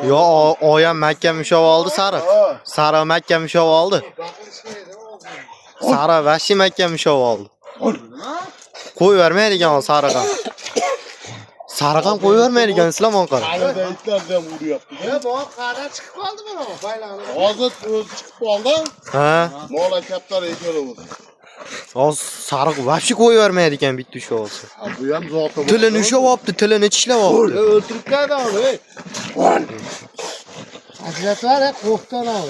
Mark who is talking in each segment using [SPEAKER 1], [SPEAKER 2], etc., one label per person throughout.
[SPEAKER 1] Yo, o ham mahkam ushlab oldi sariq. Sariq mahkam ushlab oldi. Sariq vashi mahkam ushlab oldi. Qo'y vermaydigan o sariqqa. Sariqam qo'y vermaydigan Islomon qara.
[SPEAKER 2] Qayerda itlar ham uryapti.
[SPEAKER 3] Bu qara chiqib qoldi mana baylanib.
[SPEAKER 2] Hozir o'zi chiqib qoldi.
[SPEAKER 1] Ha?
[SPEAKER 2] Mola kaptar ekanimiz.
[SPEAKER 1] O sariq vashi qo'y vermaydigan bitta ushlab olsa.
[SPEAKER 2] Bu ham zoti.
[SPEAKER 1] Tilini ushlab olibdi, tilini tishlab olibdi.
[SPEAKER 3] O'tiribdi uni. Ajratlar qo'rqdan ol.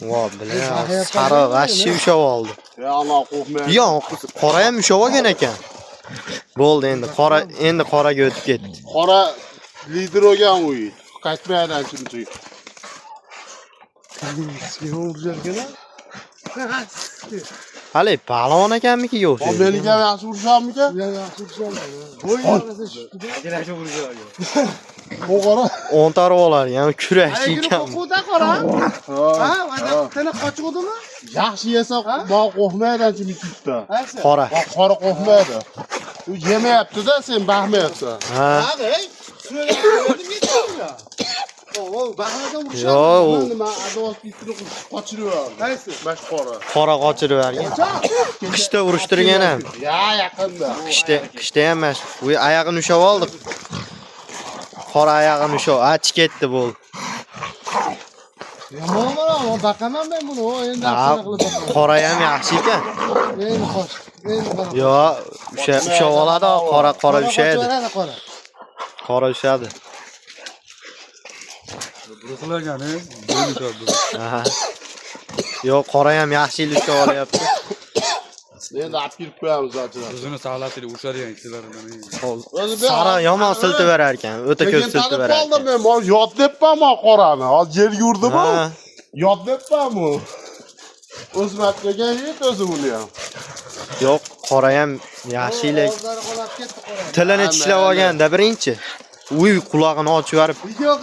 [SPEAKER 1] Vo, bilaman. Sariq vashi ushlab oldi.
[SPEAKER 2] Ya ana qo'rqmaydi.
[SPEAKER 1] Yo'q, qora ham ushlab olgan ekan. Bo'ldi endi qoraga o'tib ketdi.
[SPEAKER 2] Qora lider olgan u. Qaytmaydan shuncha.
[SPEAKER 1] Hali palvon ekanmiki yo'q.
[SPEAKER 2] Amerika yaxshi urishammikan?
[SPEAKER 3] Yaxshi urishaman. Bo'y orasida shikida.
[SPEAKER 2] Qora.
[SPEAKER 1] 10 ta olar, ham kurashchi ekan.
[SPEAKER 3] Qo'da qora. Ha, mana tana qochuvdimi?
[SPEAKER 2] Yaxshi yesa, men qo'rqmaydan chimikda.
[SPEAKER 1] Qora.
[SPEAKER 2] Qora qo'rqmaydi. U yemayapti-da, sen baxmayapsan.
[SPEAKER 1] Ha.
[SPEAKER 3] Ey, shuni yetadi. O, baxmadan urishadi.
[SPEAKER 1] Yo'q.
[SPEAKER 2] Nima adoz bitirib qochirib. Qaysi? Bash qora.
[SPEAKER 1] Qora qochirib bergan. Qishda urishtirgan ham.
[SPEAKER 2] Ya, yaqinda.
[SPEAKER 1] Qishda ham mana bu oyog'ini ushlab oldik. Qora oyog'ini ushlab, achi ketdi bo'ldi.
[SPEAKER 3] Yomon, baqaman men buni. Endi qilib.
[SPEAKER 1] Qora ham yaxshi ekan.
[SPEAKER 3] Endi qoch. Endi
[SPEAKER 1] Yo'q, ushlab oladi, qora ushlaydi. Qora ushlaydi.
[SPEAKER 4] Buruqlagan, bo'yni tordi.
[SPEAKER 1] Aha. Yo'q, qora ham yaxshi ushlab olyapti.
[SPEAKER 2] Endi olib kelib qo'yamiz zaten.
[SPEAKER 4] O'zini savlatli ushlaydigan ikkilaridan.
[SPEAKER 1] Sariq yomon siltib berar ekan, o'ta ko'p siltib berar ekan.
[SPEAKER 2] Men yod debman qorani. Hozir yerga urdim-ku. Yod debman-ku. O'zmatga yet o'zi uni ham.
[SPEAKER 1] Yo'q, qora ham yaxshilik. Tilini tishlab olganda birinchi. Uy qulog'ini ochib yorib.
[SPEAKER 3] Video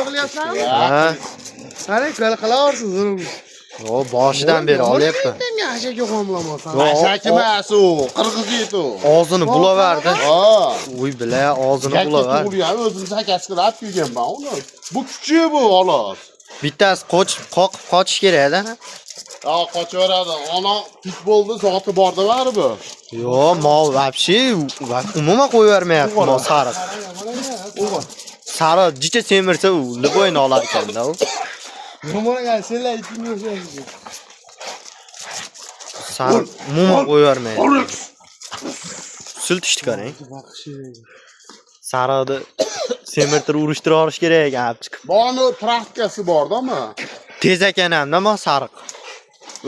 [SPEAKER 3] qilyapsanmi?
[SPEAKER 1] Ha.
[SPEAKER 3] Qani, qilaversiz.
[SPEAKER 1] Yo, boshidan beri olyapman.
[SPEAKER 3] Men yaxshiga qo'mlamasan.
[SPEAKER 2] Mashaki emas u, qirg'iz eti u.
[SPEAKER 1] Og'zini bulaverdi.
[SPEAKER 2] Ha.
[SPEAKER 1] Uy bila, og'zini bulaverdi.
[SPEAKER 2] Ham o'zim sakasiga olib kelganman uni. Bu kuchi bu, xolos.
[SPEAKER 1] Bittasi qochish kerak-da.
[SPEAKER 2] Ha, qochaveradi. Ana pitbolni soati borda baribir.
[SPEAKER 1] Yo, mol vapshi, umuman qo'yib bermayapti mol sariq. Sariq jicha semirsa u liboyni olar ekan-da u.
[SPEAKER 3] Yo'q, senlar aytdingiz o'sha.
[SPEAKER 1] Sariq umuman qo'yib bermayapti. Siltishdi qarang. Sariqni semirtirib urishtirib olish kerak ekan olib chiqib.
[SPEAKER 2] Buni praktikasi bor-da-mi?
[SPEAKER 1] Tez ekan ham-da mol sariq.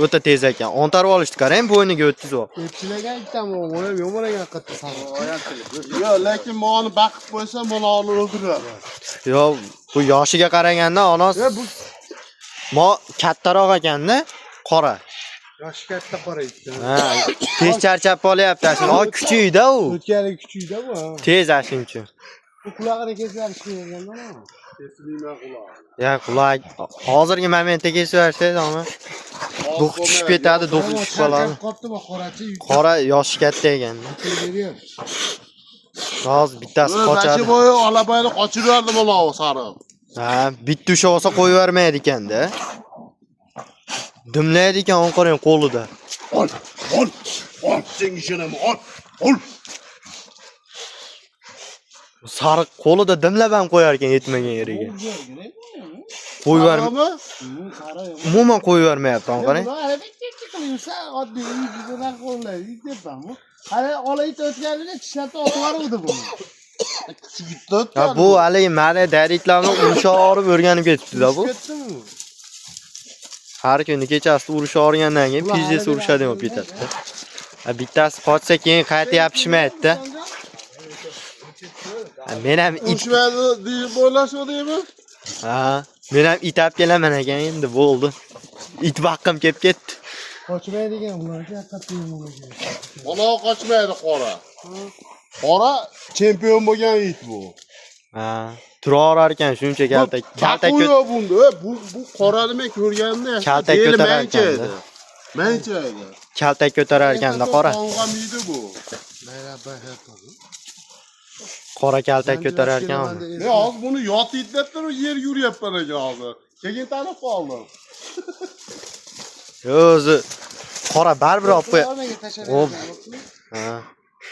[SPEAKER 1] O'ta tez ekan. Ontarib olishdi qarang, bo'yniga o'tkazib.
[SPEAKER 3] Epchilagan ikkitami, o'ylab yo'malagan qattiq sariq.
[SPEAKER 2] Yo'q, lekin meni baqib qo'ysa, meni o'ldiradi.
[SPEAKER 1] Yo'q, bu yoshiga qaraganda onos mo kattaroq ekanda, qora.
[SPEAKER 3] Yoshi katta qora ekan.
[SPEAKER 1] Ha, tez charchab qolyapti. O kuchiyda u.
[SPEAKER 3] O'tkani kuchiyda bu.
[SPEAKER 1] Tez ashuncha.
[SPEAKER 3] Quloqini kesarish kerakanda.
[SPEAKER 2] Kesilmayman quloq.
[SPEAKER 1] Ya, quloq hozirgi momentda kesib bersangiz, ona. Duq tushib ketadi, duq tushib qoladi.
[SPEAKER 3] Qoptimi qorachi?
[SPEAKER 1] Qora yoshi katta ekanda. Hozir bittasi qochadi.
[SPEAKER 2] Bashi bo'yi olabayni qochirib yubordi mana u sariq.
[SPEAKER 1] Ha, bitta usha olsa qo'yib bermaydi ekanda. Dimlaydi ekan, on qarang qo'lida.
[SPEAKER 2] Ol. Sen ishonaman, ol.
[SPEAKER 1] Sariq qo'lida dimlab ham qo'yar ekan yetmagan yeriga. Qo'yib bermaydi. Umuman qo'yib bermayapti, on qarang.
[SPEAKER 3] Oddiy uyda qo'llaydi debman. Hali olayit o'tganida tishlab otib yubordi buni.
[SPEAKER 1] Ha, bu hali mana daritlarni urishib olib o'rganib ketibdi-da bu. Har kuni kechasi urishib olgandan keyin pizdes urishadi deb ketadi. Ha, bittasi qochsa keyin qayta yopishmaydi-da. Men ham it.
[SPEAKER 2] Ushmadi deb o'ylashmadingmi?
[SPEAKER 1] Ha, men ham it olib kelaman ekan endi bo'ldi. It vaqtim kelib ketdi.
[SPEAKER 3] Qochmaydigan ularga haqiqatdan bo'lgan.
[SPEAKER 2] Mana qochmaydi qora. Qora chempion bo'lgan it bu.
[SPEAKER 1] Ha, tura olar ekan shuncha kaltak
[SPEAKER 2] Qo'yo bunda. Bu qora nima ko'rganda
[SPEAKER 1] Kaltak ko'tarar ekan.
[SPEAKER 2] Manchaydi.
[SPEAKER 1] kaltak ko'tarar ekanda qora.
[SPEAKER 2] Qongamiydi bu.
[SPEAKER 1] Qora kaltak ko'tarar ekan.
[SPEAKER 2] Men hozir buni yot it deb turib yer yuryapman ekan hozir. Keyin tanib qoldim.
[SPEAKER 1] O'zi qora baribir olib qo'y.
[SPEAKER 3] Tashlab.
[SPEAKER 1] Ha.